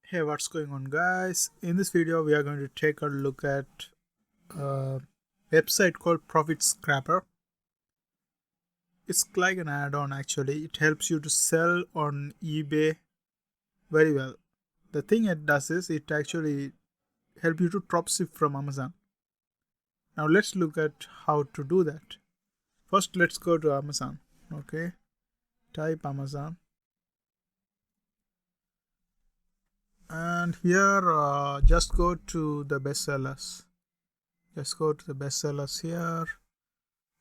Hey, what's going on, guys? In this video we are going to take a look at a website called Profit Scrapper. It's like an add-on. Actually, it helps you to sell on eBay very well. The thing it does is it actually helps you to dropship from Amazon. Now let's look at how to do that. First, let's go to Amazon. Okay, type Amazon, and here just go to the bestsellers. Just go to the bestsellers here,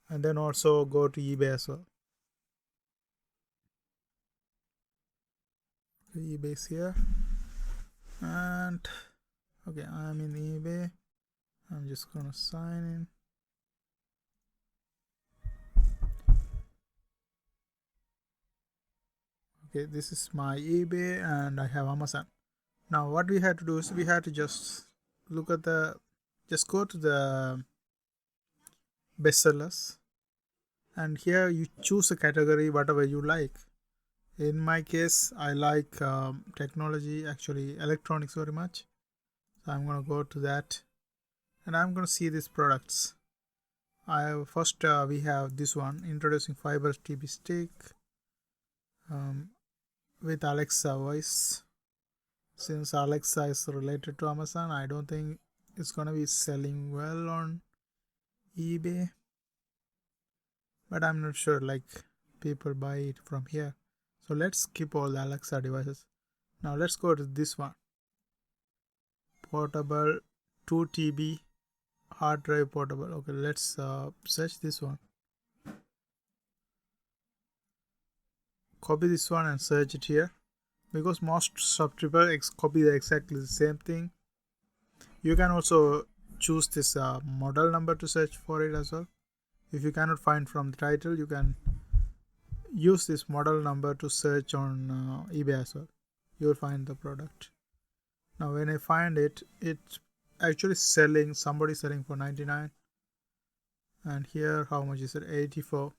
and then also go to eBay as well. eBay's here, and okay, I'm in eBay. I'm just gonna sign in. Okay, this is my eBay and I have Amazon. Now what we had to do is we had to just look at just go to the bestsellers, and here you choose a category whatever you like. In my case, I like technology, actually electronics, very much. So I'm gonna go to that, and I'm gonna see these products. First we have this one, introducing fiber TV stick with Alexa voice. Since Alexa is related to Amazon, I don't think it's gonna be selling well on eBay, but I'm not sure, like, people buy it from here. So let's skip all the Alexa devices. Now let's go to this one, portable 2 TB hard drive portable. Okay, let's search this one, copy this one and search it here, because most subscribers copy exactly the same thing. You can also choose this model number to search for it as well. If you cannot find from the title, you can use this model number to search on eBay as well. You will find the product. Now when I find it, it's actually selling, somebody selling for 99, and here how much is it? 84.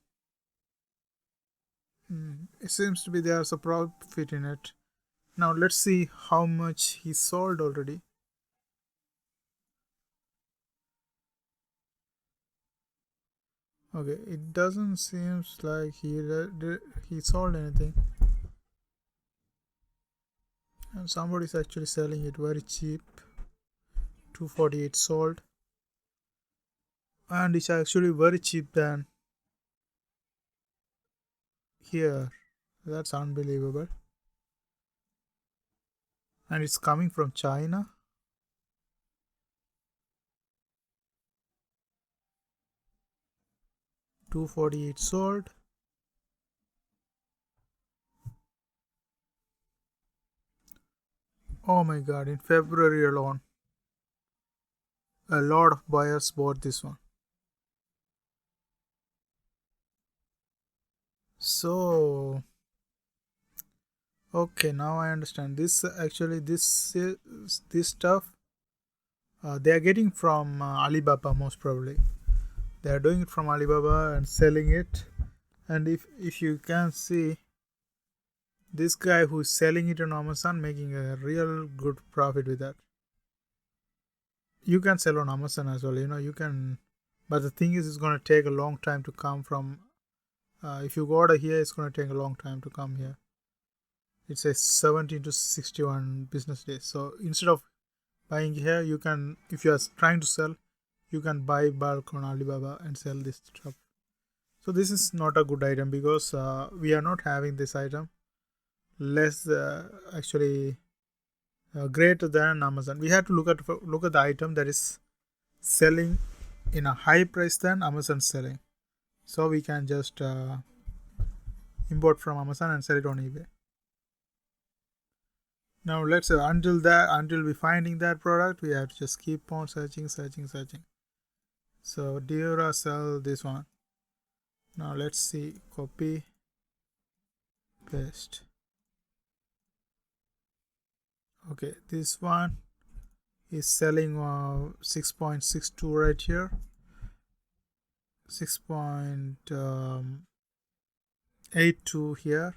It seems to be there's a profit in it. Now let's see how much he sold already. Okay, it doesn't seem like he sold anything, and somebody's actually selling it very cheap. 248 sold, and it's actually very cheap than here. That's unbelievable. And it's coming from China. 248 sold. Oh my god, in February alone, a lot of buyers bought this one. So okay, now I understand. This actually, this stuff they are getting from Alibaba, most probably. They are doing it from Alibaba and selling it. And if you can see, this guy who's selling it on Amazon making a real good profit with that. You can sell on Amazon as well, you can, but the thing is, it's going to take a long time to come from. If you order here, it's going to take a long time to come here. It says 17 to 61 business days. So instead of buying here, you can, if you are trying to sell, you can buy bulk on Alibaba and sell this stuff. So this is not a good item, because we are not having this item less actually greater than Amazon. We have to look at the item that is selling in a high price than Amazon selling. So we can just import from Amazon and sell it on eBay. Now let's say until we finding that product, we have to just keep on searching. So Duracell, this one. Now let's see, copy, paste. Okay, this one is selling 6.62 right here, 6.82 here.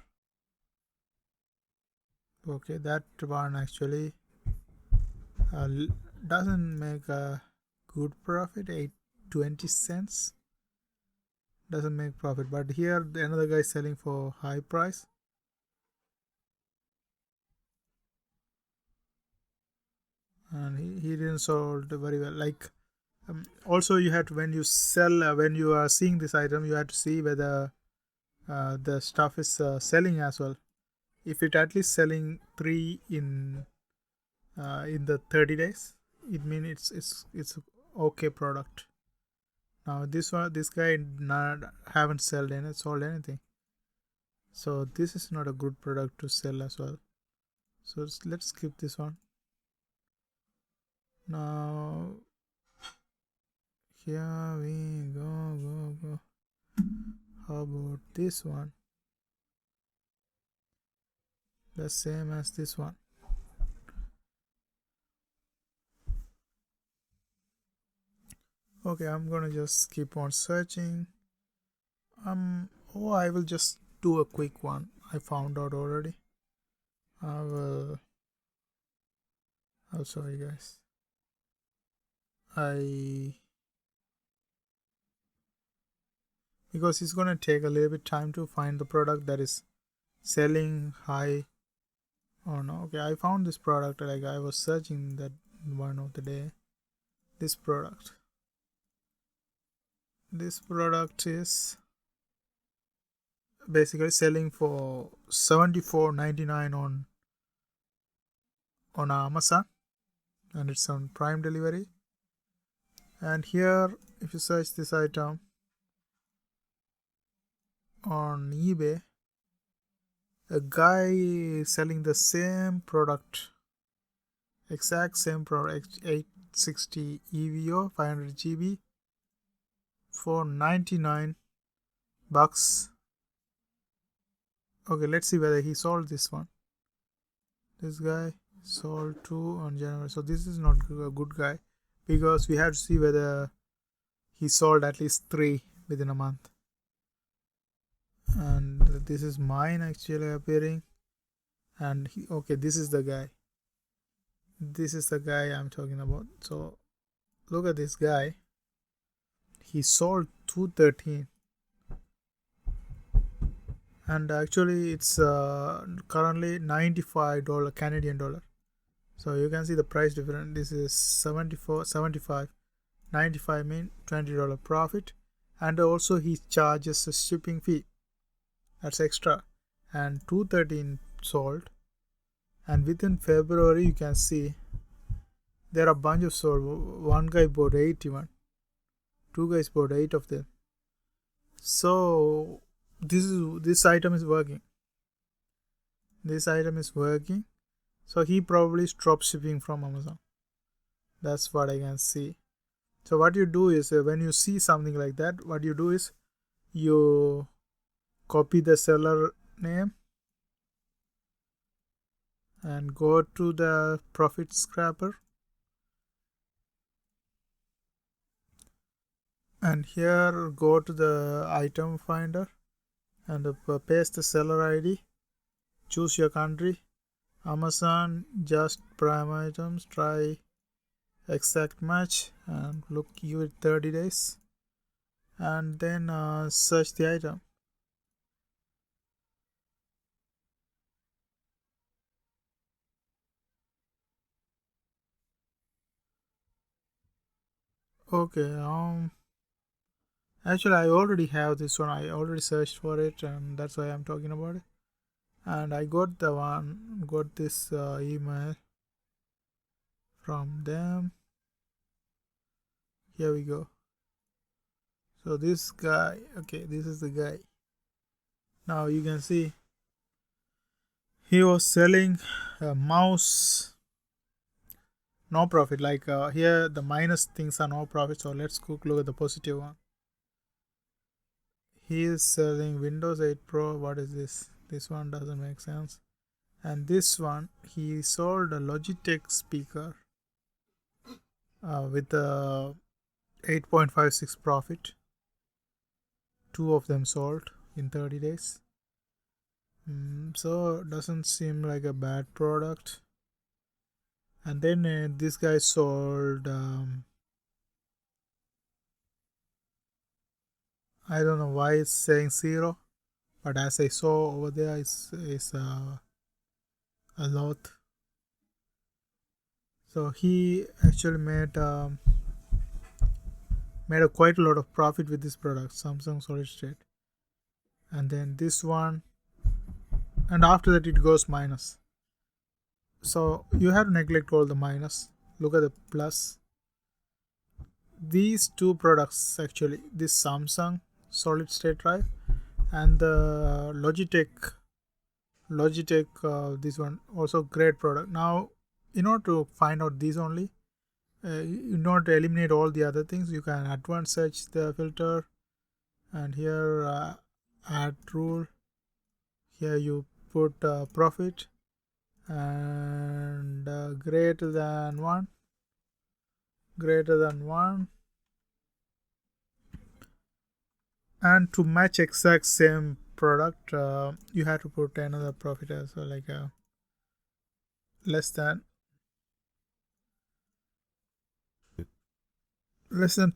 Okay, that one actually uh, doesn't make a good profit. 8.20 doesn't make profit, but here another guy is selling for high price, and he didn't sold very well. Like also you have to, when you sell, when you are seeing this item, you have to see whether the stuff is selling as well. If it at least selling 3 in the 30 days, it means it's okay product. Now this guy not haven't sold anything, so this is not a good product to sell as well. So let's skip this one. Now here we go. How about this one? The same as this one. Okay, I'm gonna just keep on searching. Oh, I will just do a quick one. I found out already. I'll sorry guys. Because it's gonna take a little bit time to find the product that is selling high. Oh no, okay, I found this product. Like I was searching that one of the day. This product is basically selling for $74.99 on Amazon, and it's on Prime delivery. And here if you search this item on eBay, a guy is selling the same product, exact same product, 860 EVO 500 GB for $99. Okay, let's see whether he sold this one. This guy sold 2 on January, so this is not a good guy, because we have to see whether he sold at least 3 within a month. And this is mine actually appearing, and okay, this is the guy I'm talking about. So look at this guy, he sold 213, and actually it's currently $95 Canadian dollar. So you can see the price difference. This is 74, 75, 95 mean $20 profit, and also he charges a shipping fee, that's extra, and 213 sold. And within February you can see there are a bunch of sold. One guy bought 81, 2 guys bought 8 of them. So this item is working. So he probably is drop shipping from Amazon. That's what I can see. So what you do is, when you see something like that, what you do is you copy the seller name and go to the profit scraper, and here go to the item finder and paste the seller ID, choose your country, Amazon, just Prime items, try exact match, and look, give it 30 days, and then search the item. Okay, actually I already have this one. I already searched for it, and that's why I'm talking about it. And I got this email from them. Here we go. So this guy, okay, this is the guy. Now you can see he was selling a mouse, no profit. Like here the minus things are no profit. So let's quick look at the positive one. He is selling Windows 8 Pro. What is this? This one doesn't make sense. And this one, he sold a Logitech speaker with a 8.56 profit. 2 of them sold in 30 days. So it doesn't seem like a bad product. And then this guy sold I don't know why it's saying 0, but as I saw over there is a lot. So he actually made quite a lot of profit with this product, Samsung Solid State. And then this one, and after that it goes minus. So you have to neglect all the minus. Look at the plus. These two products actually, this Samsung solid state drive and the Logitech, this one also great product. Now in order to find out these only, in order to eliminate all the other things, you can advanced search the filter, and here add rule. Here you put profit and greater than 1, and to match exact same product you have to put another profit as well, like less than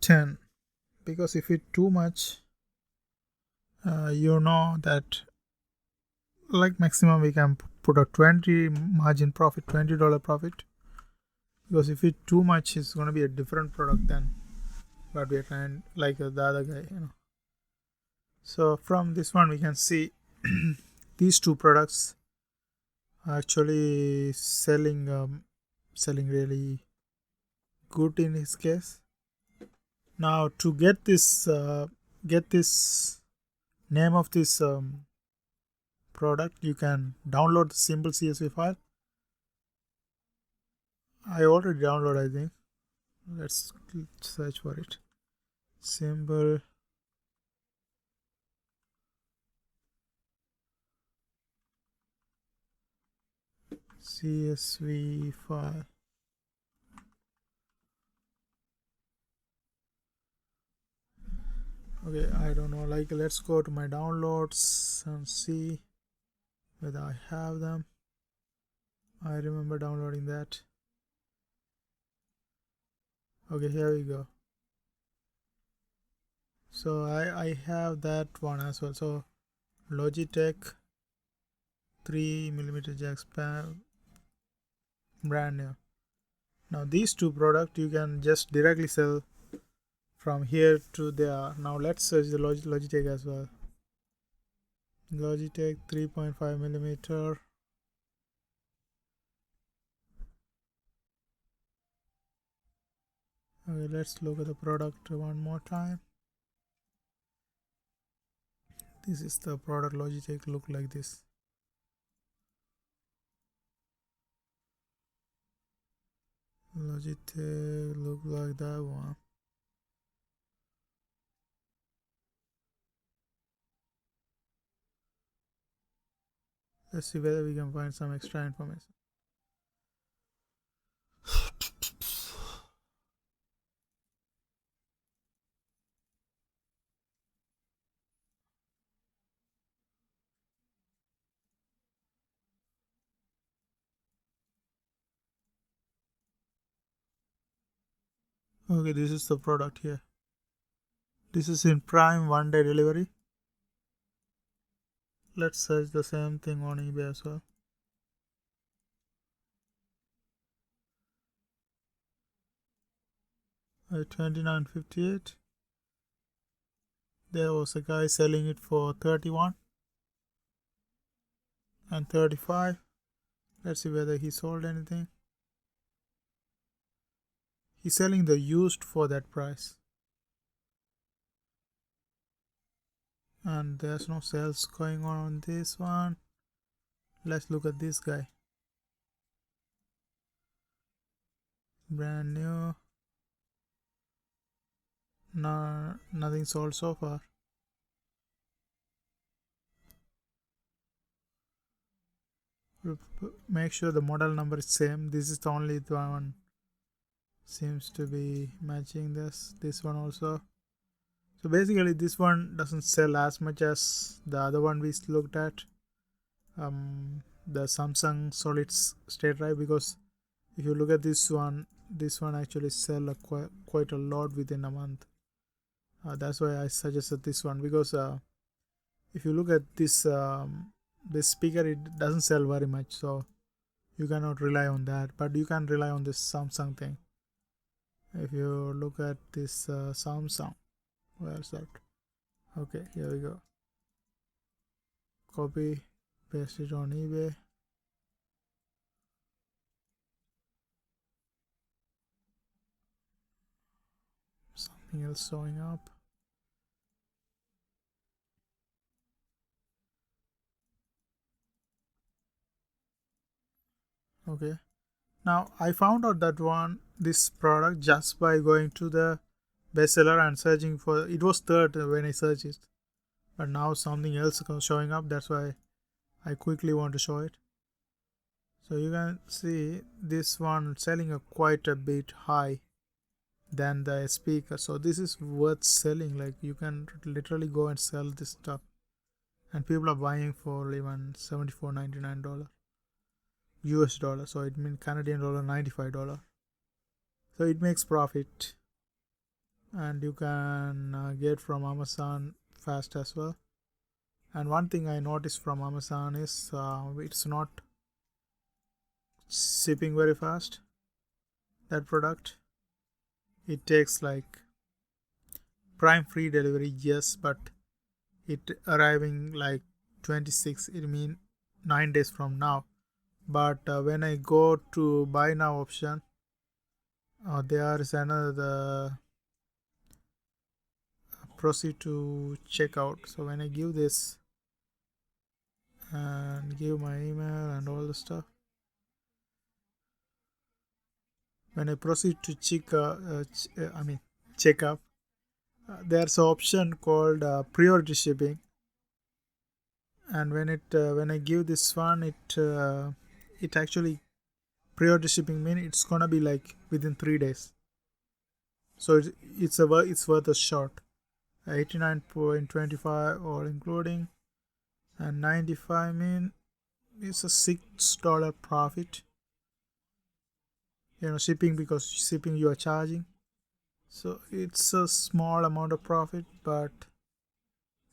10, because if it's too much you know that like maximum we can put a 20 margin profit, $20 profit, because if it's too much it's going to be a different product than what we are trying, like the other guy, you know. So from this one we can see these two products are actually selling really good in his case. Now to get this name of this product, you can download the simple CSV file. I already downloaded, I think. Let's search for it. Simple CSV file. Okay, I don't know, like let's go to my downloads and see whether I have them. I remember downloading that. Okay, here we go. So I have that one as well. So Logitech 3mm jack span, brand new. Now these two products you can just directly sell from here to there. Now let's search the Logitech as well. Logitech 3.5mm. Okay, let's look at the product one more time. This is the product. Logitech look like this. Logitech look like that one. Let's see whether we can find some extra information. Okay, this is the product here. This is in Prime 1-day delivery. Let's search the same thing on eBay as well. At $29.58. There was a guy selling it for $31 and $35. Let's see whether he sold anything. He's selling the used for that price. And there's no sales going on this one. Let's look at this guy. Brand new. No, nothing sold so far. Make sure the model number is same. This is the only one seems to be matching this one also. So basically this one doesn't sell as much as the other one we looked at, the Samsung solid state drive, because If you look at this one actually sell quite a lot within a month. That's why I suggested this one, because if you look at this speaker, it doesn't sell very much, so you cannot rely on that, but you can rely on this Samsung thing. If you look at this Samsung, where's that? Okay, here we go. Copy, paste it on eBay. Something else showing up. Okay, now I found out that this product just by going to the bestseller and searching for it. Was third when I searched it, but now something else showing up. That's why I quickly want to show it. So you can see this one selling quite a bit high than the speaker, so this is worth selling. Like, you can literally go and sell this stuff, and people are buying for even $74.99 US dollar, so it means Canadian dollar $95. So it makes profit, and you can get from Amazon fast as well. And one thing I noticed from Amazon is it's not shipping very fast. That product, it takes like prime free delivery, yes, but it arriving like 26, it mean 9 days from now. But when I go to buy now option, there is another proceed to checkout. So when I give this and give my email and all the stuff, when I proceed to check up, there's an option called priority shipping, and when I give this one, it actually priority shipping means it's gonna be like within 3 days. So it's worth a shot. 89.25 all including, and 95 mean it's a $6 profit. Shipping, because shipping you are charging, so it's a small amount of profit, but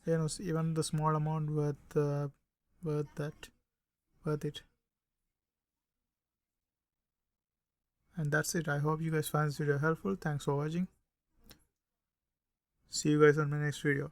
even the small amount worth it. And that's it. I hope you guys find this video helpful. Thanks for watching. See you guys on my next video.